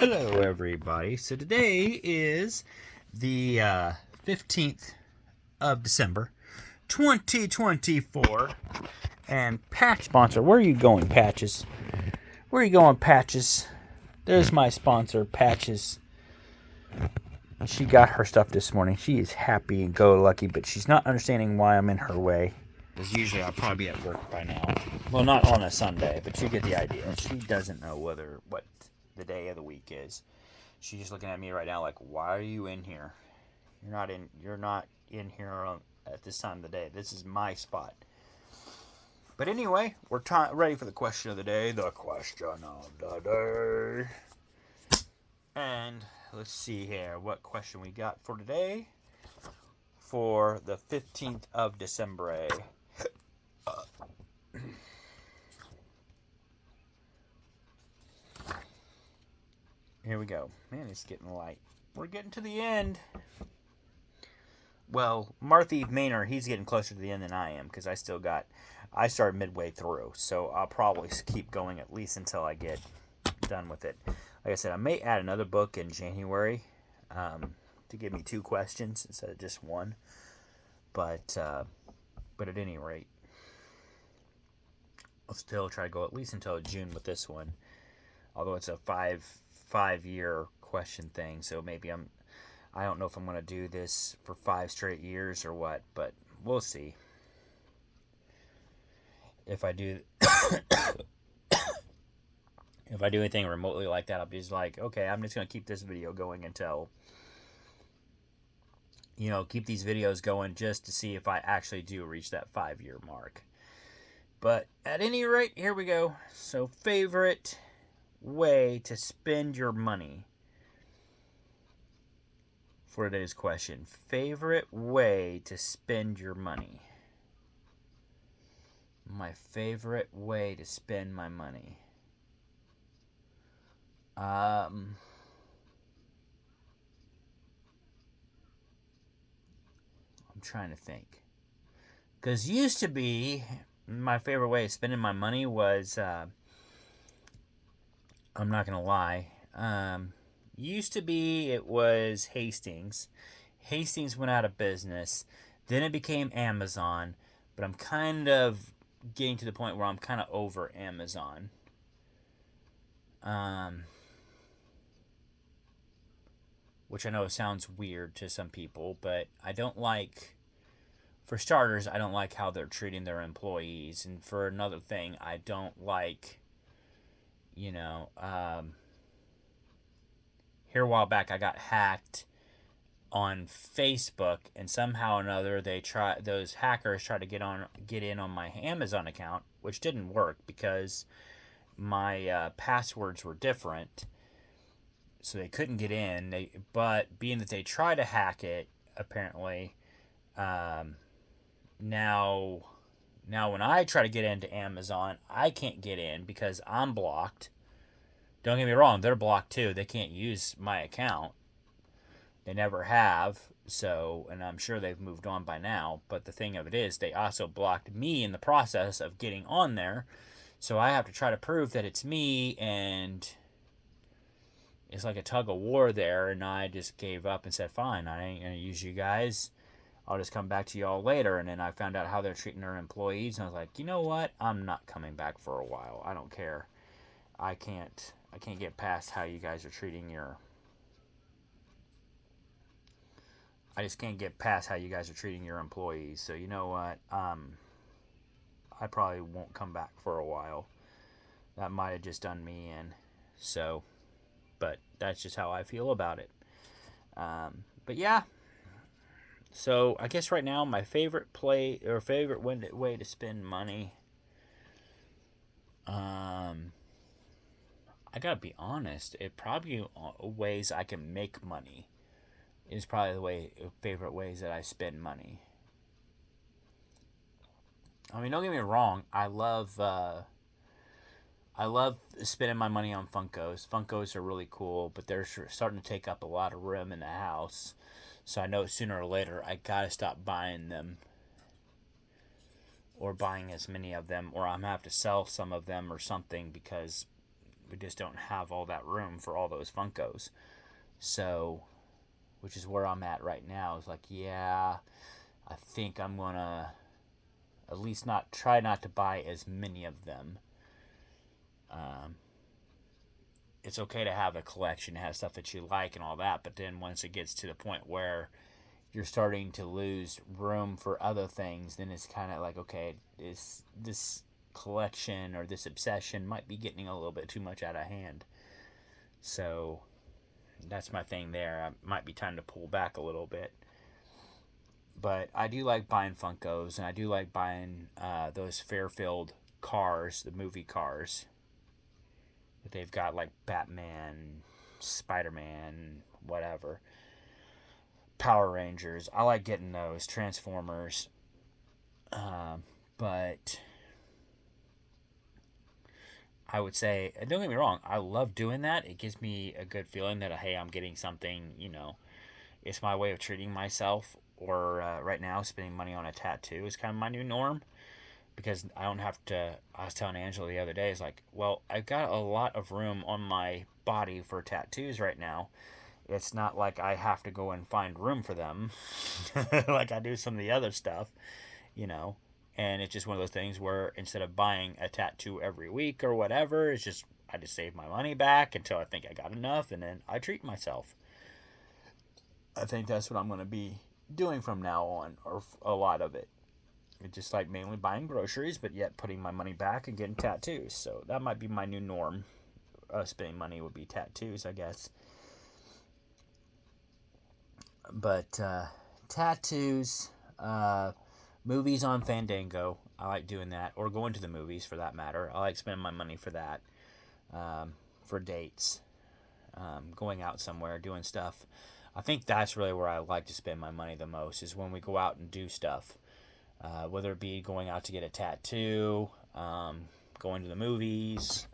Hello, everybody. So today is the 15th of December, 2024, and Patch sponsor. Where are you going, Patches? Where are you going, Patches? There's my sponsor, Patches. She got her stuff this morning. She is happy and go-lucky, but she's not understanding why I'm in her way. Because usually I'll probably be at work by now. Well, not on a Sunday, but you get the idea. She doesn't know what the day of the week is. She's just looking at me right now like, why are you in here? You're not in here at this time of the day. This is my spot. But anyway, we're ready for the question of the day. The question of the day. And let's see here what question we got for today for the 15th of December. Here we go. Man, it's getting light. We're getting to the end. Well, Marthy Maynard, he's getting closer to the end than I am because I started midway through. So I'll probably keep going at least until I get done with it. Like I said, I may add another book in January to give me 2 questions instead of just one. But at any rate, I'll still try to go at least until June with this one. Although it's a five-year question thing, so maybe I don't know if I'm going to do this for 5 straight years or what, but we'll see. If I do if I do anything remotely like that, I'll be just like, okay, I'm just going to keep this video going until, keep these videos going just to see if I actually do reach that 5-year mark. But at any rate, here we go. So, favorite way to spend your money for today's question. Favorite way to spend your money. My favorite way to spend my money. I'm trying to think. Because used to be, my favorite way of spending my money was, I'm not going to lie, used to be it was Hastings. Hastings went out of business. Then it became Amazon. But I'm kind of getting to the point where I'm kind of over Amazon. Which I know sounds weird to some people, but I don't like, for starters, I don't like how they're treating their employees. And for another thing, I don't like, here a while back I got hacked on Facebook, and somehow or another those hackers tried to get in on my Amazon account, which didn't work because my passwords were different, so they couldn't get in. But being that they tried to hack it, apparently, now when I try to get into Amazon, I can't get in because I'm blocked. Don't get me wrong, they're blocked too. They can't use my account. They never have, and I'm sure they've moved on by now, but the thing of it is, they also blocked me in the process of getting on there, so I have to try to prove that it's me, and it's like a tug of war there, and I just gave up and said, fine, I ain't going to use you guys. I'll just come back to y'all later, and then I found out how they're treating their employees, and I was like, you know what? I'm not coming back for a while. I don't care. I can't get past how you guys are treating I just can't get past how you guys are treating your employees. So you know what? I probably won't come back for a while. That might have just done me in. So, but that's just how I feel about it. But yeah. So I guess right now my favorite favorite way to spend money. I gotta be honest. It probably ways I can make money is probably favorite ways that I spend money. I mean, don't get me wrong. I love spending my money on Funkos. Funkos are really cool, but they're starting to take up a lot of room in the house. So I know sooner or later I gotta stop buying them, or buying as many of them, or I'm gonna have to sell some of them or something because We just don't have all that room for all those Funkos. So, which is where I'm at right now. Is like, yeah, I think I'm gonna at least not try not to buy as many of them. It's okay to have a collection, have stuff that you like and all that, but then once it gets to the point where you're starting to lose room for other things, then it's kind of like, okay, this collection or this obsession might be getting a little bit too much out of hand. So that's my thing there. It might be time to pull back a little bit. But I do like buying Funkos, and I do like buying those Fairfield cars, the movie cars. They've got like Batman, Spider-Man, whatever. Power Rangers. I like getting those. Transformers. But I would say, don't get me wrong, I love doing that. It gives me a good feeling that, hey, I'm getting something, it's my way of treating myself. Or right now, spending money on a tattoo is kind of my new norm. Because I don't have to. I was telling Angela the other day, it's like, well, I've got a lot of room on my body for tattoos right now. It's not like I have to go and find room for them like I do some of the other stuff, you know. And it's just one of those things where instead of buying a tattoo every week or whatever, it's just I just save my money back until I think I got enough, and then I treat myself. I think that's what I'm going to be doing from now on, or a lot of it. Just like mainly buying groceries, but yet putting my money back and getting tattoos. So that might be my new norm. Spending money would be tattoos, I guess. But tattoos, movies on Fandango. I like doing that, or going to the movies for that matter. I like spending my money for that, for dates, going out somewhere, doing stuff. I think that's really where I like to spend my money the most, is when we go out and do stuff. Whether it be going out to get a tattoo, going to the movies.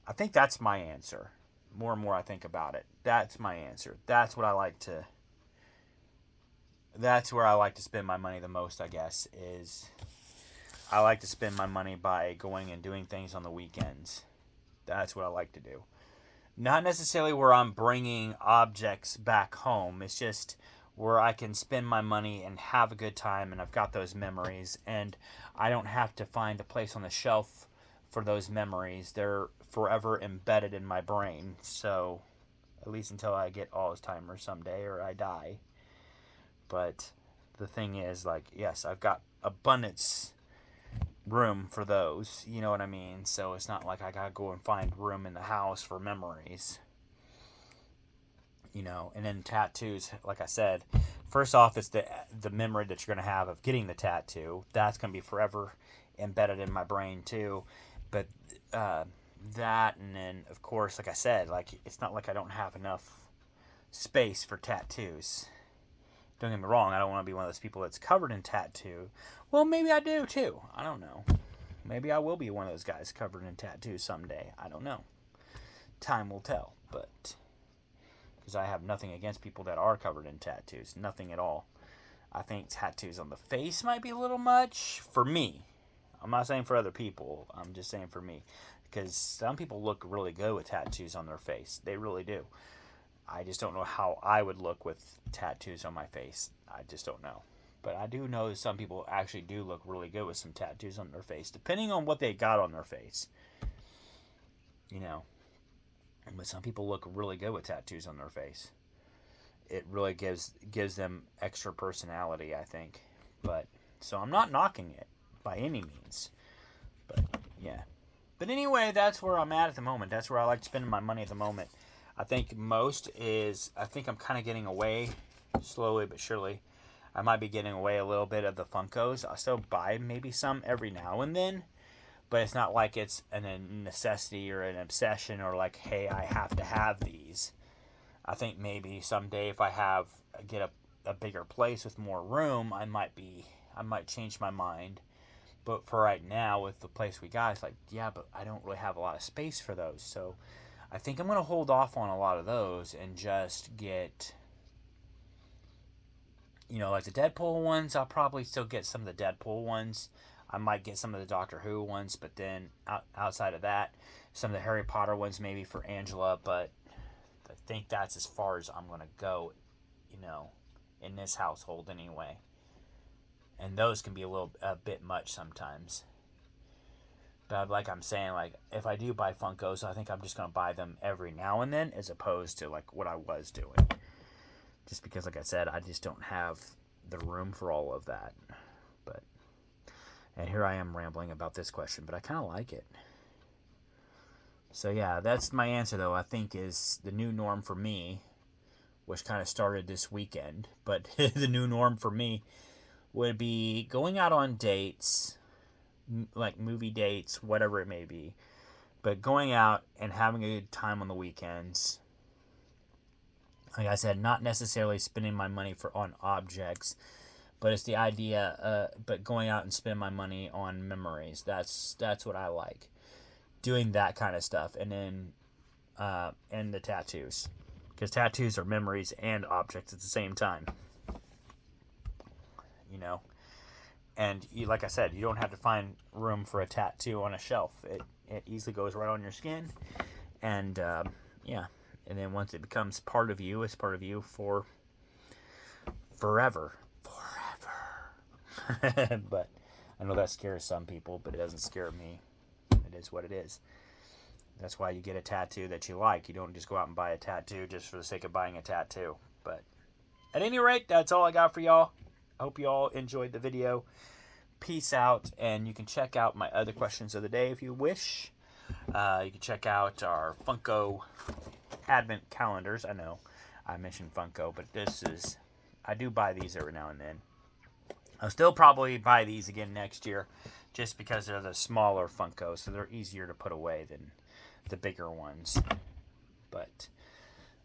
I think that's my answer. More and more I think about it. That's my answer. That's what I like to. That's where I like to spend my money the most, I guess, is I like to spend my money by going and doing things on the weekends. That's what I like to do. Not necessarily where I'm bringing objects back home. It's just where I can spend my money and have a good time, and I've got those memories, and I don't have to find a place on the shelf for those memories. They're forever embedded in my brain, so at least until I get Alzheimer's someday or I die. But the thing is, like, yes, I've got abundance room for those, you know what I mean? So it's not like I gotta go and find room in the house for memories. And then tattoos, like I said, first off, it's the memory that you're going to have of getting the tattoo. That's going to be forever embedded in my brain too. But that, and then of course, like I said, like it's not like I don't have enough space for tattoos. Don't get me wrong, I don't want to be one of those people that's covered in tattoo. Well, maybe I do too. I don't know. Maybe I will be one of those guys covered in tattoos someday. I don't know. Time will tell, but because I have nothing against people that are covered in tattoos. Nothing at all. I think tattoos on the face might be a little much for me. I'm not saying for other people. I'm just saying for me. Because some people look really good with tattoos on their face. They really do. I just don't know how I would look with tattoos on my face. I just don't know. But I do know that some people actually do look really good with some tattoos on their face. Depending on what they got on their face. But some people look really good with tattoos on their face. It really gives them extra personality, I think. But so I'm not knocking it by any means. But yeah. But anyway, that's where I'm at the moment. That's where I like spending my money at the moment. I think I'm kind of getting away slowly but surely. I might be getting away a little bit of the Funkos. I still buy maybe some every now and then. But it's not like it's a necessity or an obsession or like, hey, I have to have these. I think maybe someday if I get a bigger place with more room, I might change my mind. But for right now, with the place we got, it's like, yeah, but I don't really have a lot of space for those. So I think I'm going to hold off on a lot of those and just get, like the Deadpool ones. I'll probably still get some of the Deadpool ones. I might get some of the Doctor Who ones, but then outside of that, some of the Harry Potter ones maybe for Angela, but I think that's as far as I'm going to go, in this household anyway. And those can be a bit much sometimes. But like I'm saying, like if I do buy Funkos, I think I'm just going to buy them every now and then as opposed to like what I was doing. Just because, like I said, I just don't have the room for all of that. And here I am rambling about this question, but I kind of like it. So yeah, that's my answer though, I think is the new norm for me, which kind of started this weekend. But the new norm for me would be going out on dates, like movie dates, whatever it may be. But going out and having a good time on the weekends. Like I said, not necessarily spending my money on objects, but it's the idea. But going out and spending my money on memories. That's what I like. Doing that kind of stuff, and then and the tattoos, because tattoos are memories and objects at the same time. And like I said, you don't have to find room for a tattoo on a shelf. It easily goes right on your skin, and yeah. And then once it becomes part of you, it's part of you for forever. But I know that scares some people, but it doesn't scare me. It is what it is. That's why you get a tattoo that you like. You don't just go out and buy a tattoo just for the sake of buying a tattoo. But at any rate, that's all I got for y'all. I hope you all enjoyed the video. Peace out, and you can check out my other questions of the day if you wish. You can check out our Funko Advent calendars. I know I mentioned Funko, but I do buy these every now and then. I'll still probably buy these again next year just because they're the smaller Funkos, so they're easier to put away than the bigger ones. But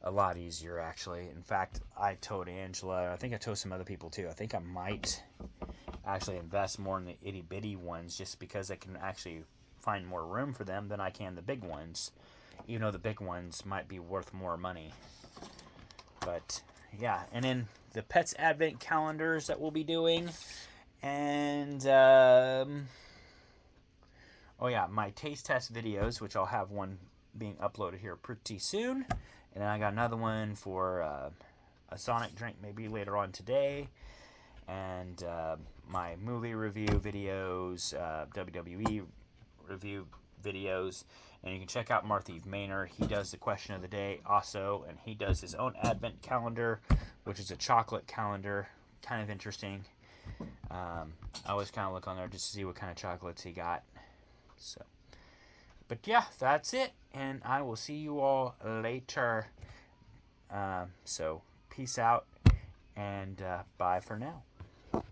a lot easier, actually. In fact, I told Angela, I think I told some other people too, I think I might actually invest more in the itty-bitty ones just because I can actually find more room for them than I can the big ones. Even though the big ones might be worth more money. But, yeah. And then the Pets Advent calendars that we'll be doing. And, my taste test videos, which I'll have one being uploaded here pretty soon. And then I got another one for a Sonic drink maybe later on today. And my movie review videos, WWE review videos. And you can check out Marthieve Maynard. He does the question of the day also. And he does his own advent calendar, which is a chocolate calendar. Kind of interesting. I always kind of look on there just to see what kind of chocolates he got. So, but yeah, that's it. And I will see you all later. So, peace out. And bye for now.